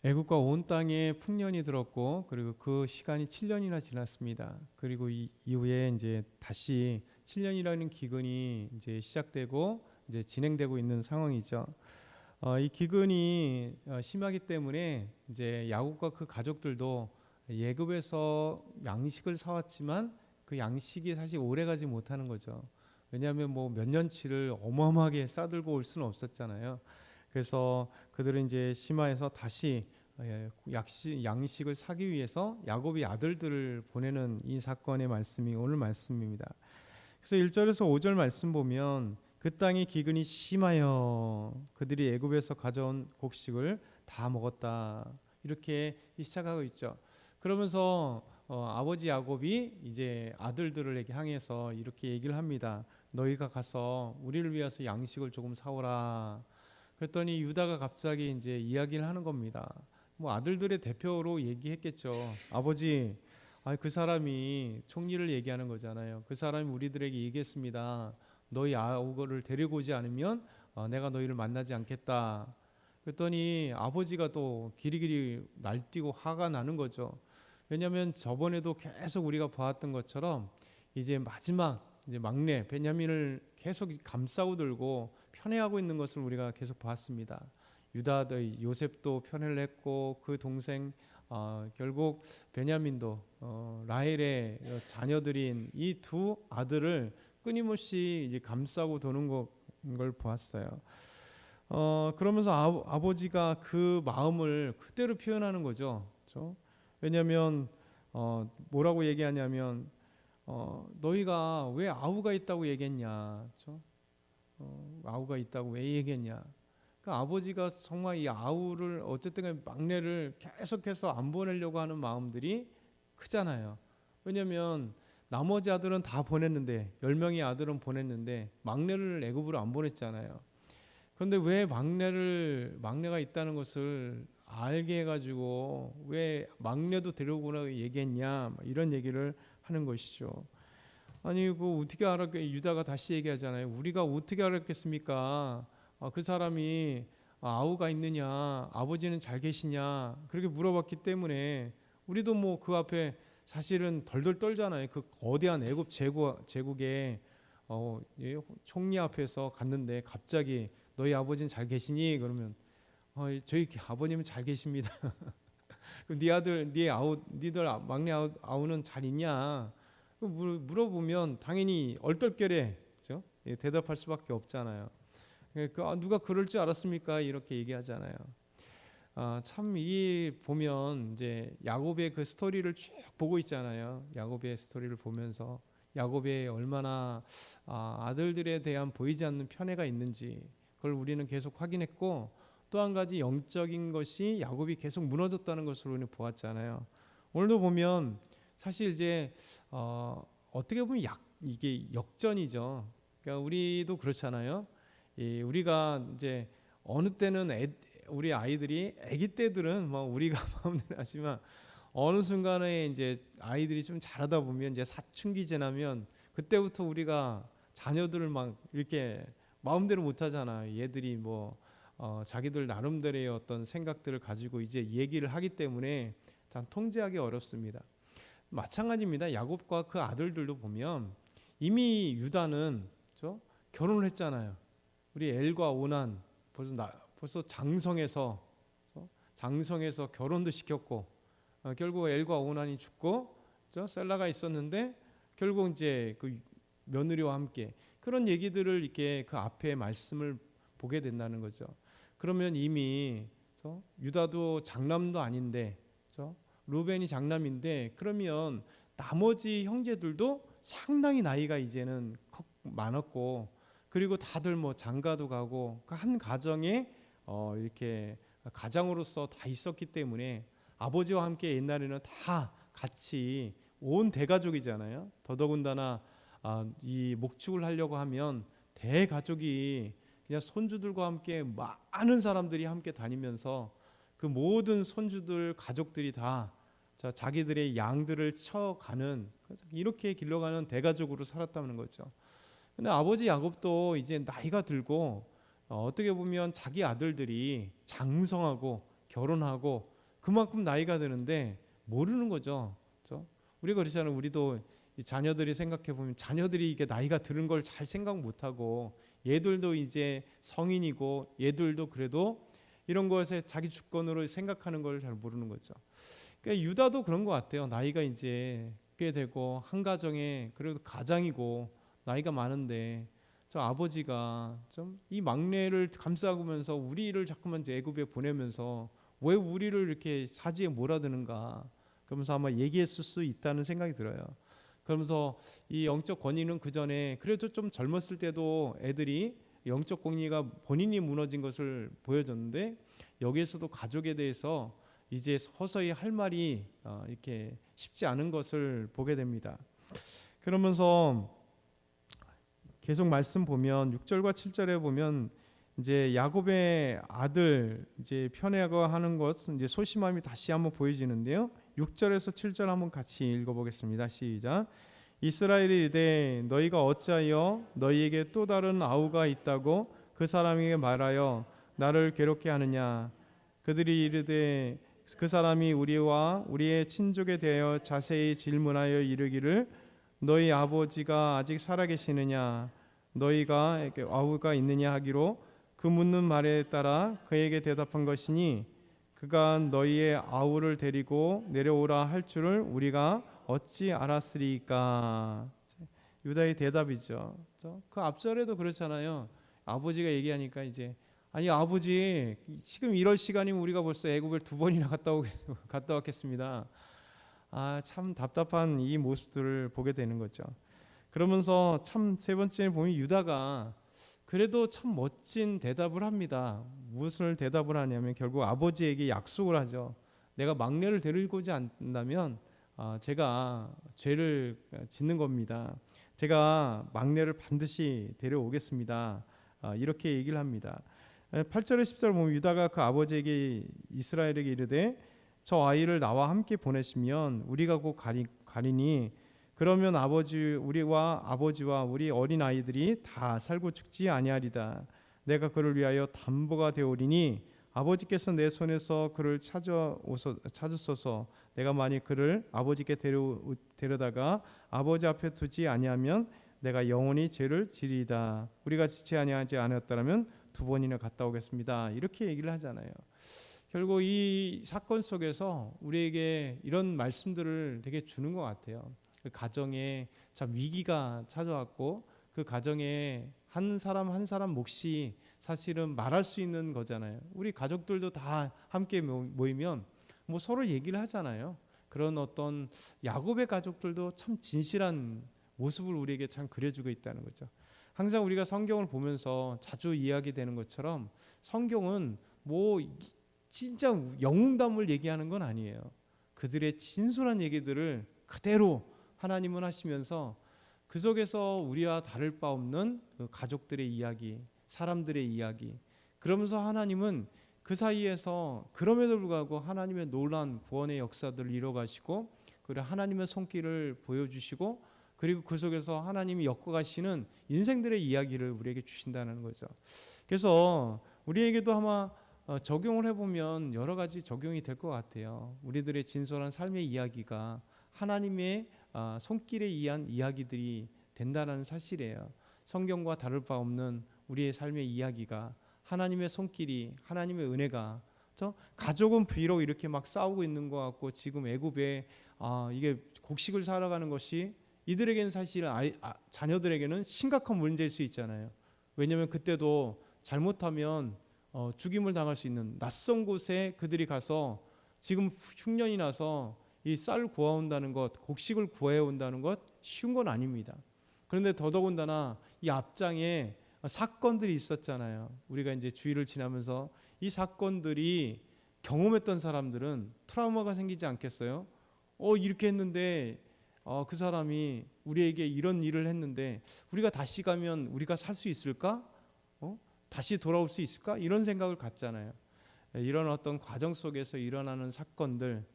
애국과 온 땅에 풍년이 들었고, 그리고 그 시간이 7년이나 지났습니다. 그리고 이후에 이제 다시 7년이라는 기근이 이제 시작되고 이제 진행되고 있는 상황이죠. 이 기근이 심하기 때문에 이제 야곱과 그 가족들도 예굽에서 양식을 사왔지만 그 양식이 사실 오래가지 못하는 거죠. 왜냐하면 뭐 몇 년치를 어마어마하게 싸들고 올 수는 없었잖아요. 그래서 그들은 이제 시마에서 다시 양식을 사기 위해서 야곱이 아들들을 보내는 이 사건의 말씀이 오늘 말씀입니다. 그래서 1절에서 5절 말씀 보면 그 땅의 기근이 심하여 그들이 애굽에서 가져온 곡식을 다 먹었다, 이렇게 시작하고 있죠. 그러면서 아버지 야곱이 이제 아들들을 향해서 이렇게 얘기를 합니다. 너희가 가서 우리를 위해서 양식을 조금 사오라. 그랬더니 유다가 갑자기 이제 이야기를 하는 겁니다. 뭐 아들들의 대표로 얘기했겠죠. 아버지, 그 사람이 총리를 얘기하는 거잖아요. 그 사람이 우리들에게 얘기했습니다. 너희 아우를 데리고 오지 않으면 내가 너희를 만나지 않겠다. 그랬더니 아버지가 또 기리기리 날뛰고 화가 나는 거죠. 왜냐하면 저번에도 계속 우리가 보았던 것처럼 이제 마지막 이제 막내 베냐민을 계속 감싸고 들고 편애하고 있는 것을 우리가 계속 보았습니다. 유다도 요셉도 편애를 했고 그 동생 결국 베냐민도 라헬의 자녀들인 이 두 아들을 끊임없이 이제 감싸고 도는 걸 보았어요. 그러면서 아버지가 그 마음을 그대로 표현하는 거죠. 그렇죠? 왜냐하면 뭐라고 얘기하냐면 너희가 왜 아우가 있다고 얘기했냐, 그렇죠? 아우가 있다고 왜 얘기했냐? 그 아버지가 정말 이 아우를 어쨌든 막내를 계속해서 안 보내려고 하는 마음들이 크잖아요. 왜냐하면 나머지 아들은 다 보냈는데 10명의 아들은 보냈는데 막내를 애굽으로 안 보냈잖아요. 그런데 왜 막내가 있다는 것을 알게 해가지고 왜 막내도 데려오라고 얘기했냐, 이런 얘기를 하는 것이죠. 아니 그 어떻게 알았겠? 유다가 다시 얘기하잖아요. 우리가 어떻게 알았겠습니까? 그 사람이 아우가 있느냐, 아버지는 잘 계시냐, 그렇게 물어봤기 때문에 우리도 뭐 그 앞에 사실은 덜덜 떨잖아요. 그 거대한 애굽 제국의 총리 앞에서 갔는데 갑자기 너희 아버지는 잘 계시니? 그러면 저희 아버님은 잘 계십니다. 네 아들, 니들 막내 아우는 잘 있냐? 물어보면 당연히 얼떨결에, 그렇죠? 대답할 수밖에 없잖아요. 누가 그럴 줄 알았습니까? 이렇게 얘기하잖아요. 참 이 보면 이제 야곱의 그 스토리를 쭉 보고 있잖아요. 야곱의 스토리를 보면서 야곱의 얼마나 아들들에 대한 보이지 않는 편애가 있는지 그걸 우리는 계속 확인했고, 또 한 가지 영적인 것이 야곱이 계속 무너졌다는 것을 우리는 보았잖아요. 오늘도 보면 사실 이제 어떻게 보면 이게 역전이죠. 그러니까 우리도 그렇잖아요. 우리가 이제 어느 때는 우리 아이들이 아기 때들은 뭐 우리가 마음대로 하지만 어느 순간에 이제 아이들이 좀 자라다 보면 이제 사춘기 지나면 그때부터 우리가 자녀들을 막 이렇게 마음대로 못 하잖아. 얘들이 뭐 자기들 나름대로의 어떤 생각들을 가지고 이제 얘기를 하기 때문에 참 통제하기 어렵습니다. 마찬가지입니다. 야곱과 그 아들들도 보면 이미 유다는 결혼을 했잖아요. 우리 엘과 오난 벌써 장성해서 결혼도 시켰고 결국 엘과 오난이 죽고 셀라가 있었는데 결국 이제 그 며느리와 함께 그런 얘기들을 이렇게 그 앞에 말씀을 보게 된다는 거죠. 그러면 이미 유다도 장남도 아닌데 루벤이 장남인데 그러면 나머지 형제들도 상당히 나이가 이제는 많았고 그리고 다들 뭐 장가도 가고 한 가정에 이렇게 가장으로서 다 있었기 때문에 아버지와 함께 옛날에는 다 같이 온 대가족이잖아요. 더더군다나 이 목축을 하려고 하면 대가족이 그냥 손주들과 함께 많은 사람들이 함께 다니면서 그 모든 손주들 가족들이 다 자기들의 양들을 쳐가는 이렇게 길러가는 대가족으로 살았다는 거죠. 근데 아버지 야곱도 이제 나이가 들고 어떻게 보면 자기 아들들이 장성하고 결혼하고 그만큼 나이가 드는데 모르는 거죠. 그렇죠? 우리가 그렇잖아요. 우리도 이 자녀들이 생각해 보면 자녀들이 이게 나이가 들은 걸 잘 생각 못 하고 얘들도 이제 성인이고 얘들도 그래도 이런 것에 자기 주권으로 생각하는 걸 잘 모르는 거죠. 그러니까 유다도 그런 것 같아요. 나이가 이제 꽤 되고 한 가정에 그래도 가장이고 나이가 많은데 저 아버지가 좀 이 막내를 감싸고면서 우리를 자꾸만 이제 애굽에 보내면서 왜 우리를 이렇게 사지에 몰아드는가 그러면서 아마 얘기했을 수 있다는 생각이 들어요. 그러면서 이 영적 권위는 그 전에 그래도 좀 젊었을 때도 애들이 영적 권위가 본인이 무너진 것을 보여줬는데 여기에서도 가족에 대해서 이제 서서히 할 말이 이렇게 쉽지 않은 것을 보게 됩니다. 그러면서 계속 말씀 보면 6절과 7절에 보면 이제 야곱의 아들 이제 편애가 하는 것 이제 소심함이 다시 한번 보여지는데요. 6절에서 7절 한번 같이 읽어보겠습니다. 시작. 이스라엘이 이르되 너희가 어찌하여 너희에게 또 다른 아우가 있다고 그 사람에게 말하여 나를 괴롭게 하느냐. 그들이 이르되 그 사람이 우리와 우리의 친족에 대하여 자세히 질문하여 이르기를 너희 아버지가 아직 살아계시느냐 너희가 아우가 있느냐 하기로 그 묻는 말에 따라 그에게 대답한 것이니 그가 너희의 아우를 데리고 내려오라 할 줄을 우리가 어찌 알았으리까. 유다의 대답이죠. 그 앞절에도 그렇잖아요. 아버지가 얘기하니까 이제 아니 아버지 지금 이럴 시간이면 우리가 벌써 애굽을 2번이나 갔다 왔겠습니다. 참 답답한 이 모습들을 보게 되는 거죠. 그러면서 참 세 번째 보면 유다가 그래도 참 멋진 대답을 합니다. 무엇을 대답을 하냐면 결국 아버지에게 약속을 하죠. 내가 막내를 데리고 오지 않는다면 제가 죄를 짓는 겁니다. 제가 막내를 반드시 데려오겠습니다. 이렇게 얘기를 합니다. 8절에 10절 보면 유다가 그 아버지에게 이스라엘에게 이르되 저 아이를 나와 함께 보내시면 우리가 곧 가리니 그러면 우리와 아버지와 우리 어린 아이들이 다 살고 죽지 아니하리다. 내가 그를 위하여 담보가 되오리니 아버지께서 내 손에서 그를 찾으소서. 내가 만일 그를 아버지께 데려다가 아버지 앞에 두지 아니하면 내가 영원히 죄를 지리이다. 우리가 지체 아니하지 않았다면 2번이나 갔다 오겠습니다. 이렇게 얘기를 하잖아요. 결국 이 사건 속에서 우리에게 이런 말씀들을 되게 주는 것 같아요. 그 가정에 참 위기가 찾아왔고 그 가정에 한 사람 한 사람 몫이 사실은 말할 수 있는 거잖아요. 우리 가족들도 다 함께 모이면 뭐 서로 얘기를 하잖아요. 그런 어떤 야곱의 가족들도 참 진실한 모습을 우리에게 참 그려주고 있다는 거죠. 항상 우리가 성경을 보면서 자주 이야기되는 것처럼 성경은 뭐 진짜 영웅담을 얘기하는 건 아니에요. 그들의 진솔한 얘기들을 그대로 하나님은 하시면서 그 속에서 우리와 다를 바 없는 그 가족들의 이야기, 사람들의 이야기. 그러면서 하나님은 그 사이에서 그럼에도 불구하고 하나님의 놀라운 구원의 역사들을 이뤄가시고 그리고 하나님의 손길을 보여주시고 그리고 그 속에서 하나님이 엮어가시는 인생들의 이야기를 우리에게 주신다는 거죠. 그래서 우리에게도 아마 적용을 해보면 여러 가지 적용이 될 것 같아요. 우리들의 진솔한 삶의 이야기가 하나님의 손길에 의한 이야기들이 된다는 사실이에요. 성경과 다를 바 없는 우리의 삶의 이야기가 하나님의 손길이 하나님의 은혜가 가족은 비록 이렇게 막 싸우고 있는 것 같고 지금 애굽에 이게 곡식을 사러 가는 것이 이들에게는 사실 자녀들에게는 심각한 문제일 수 있잖아요. 왜냐하면 그때도 잘못하면 죽임을 당할 수 있는 낯선 곳에 그들이 가서 지금 흉년이 나서 이 쌀을 구해온다는 것, 곡식을 구해온다는 것 쉬운 건 아닙니다. 그런데 더더군다나 이 앞장에 사건들이 있었잖아요. 우리가 이제 주의를 지나면서 이 사건들이 경험했던 사람들은 트라우마가 생기지 않겠어요? 이렇게 했는데 그 사람이 우리에게 이런 일을 했는데 우리가 다시 가면 우리가 살 수 있을까? 다시 돌아올 수 있을까? 이런 생각을 갖잖아요. 이런 어떤 과정 속에서 일어나는 사건들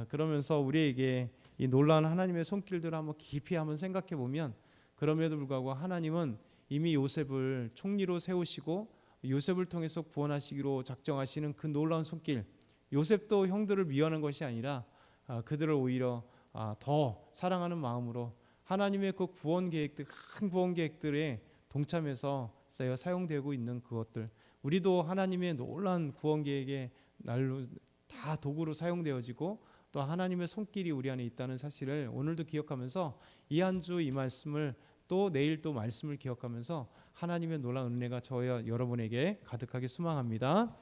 그러면서 우리에게 이 놀라운 하나님의 손길들을 한번 깊이 한번 생각해 보면 그럼에도 불구하고 하나님은 이미 요셉을 총리로 세우시고 요셉을 통해서 구원하시기로 작정하시는 그 놀라운 손길 요셉도 형들을 미워하는 것이 아니라 그들을 오히려 더 사랑하는 마음으로 하나님의 그 구원 계획들, 큰 구원 계획들에 동참해서 사용되고 있는 그것들, 우리도 하나님의 놀라운 구원 계획에 날로 다 도구로 사용되어지고 또 하나님의 손길이 우리 안에 있다는 사실을 오늘도 기억하면서 이 한 주 이 말씀을 또 내일 또 말씀을 기억하면서 하나님의 놀라운 은혜가 저와 여러분에게 가득하게 소망합니다.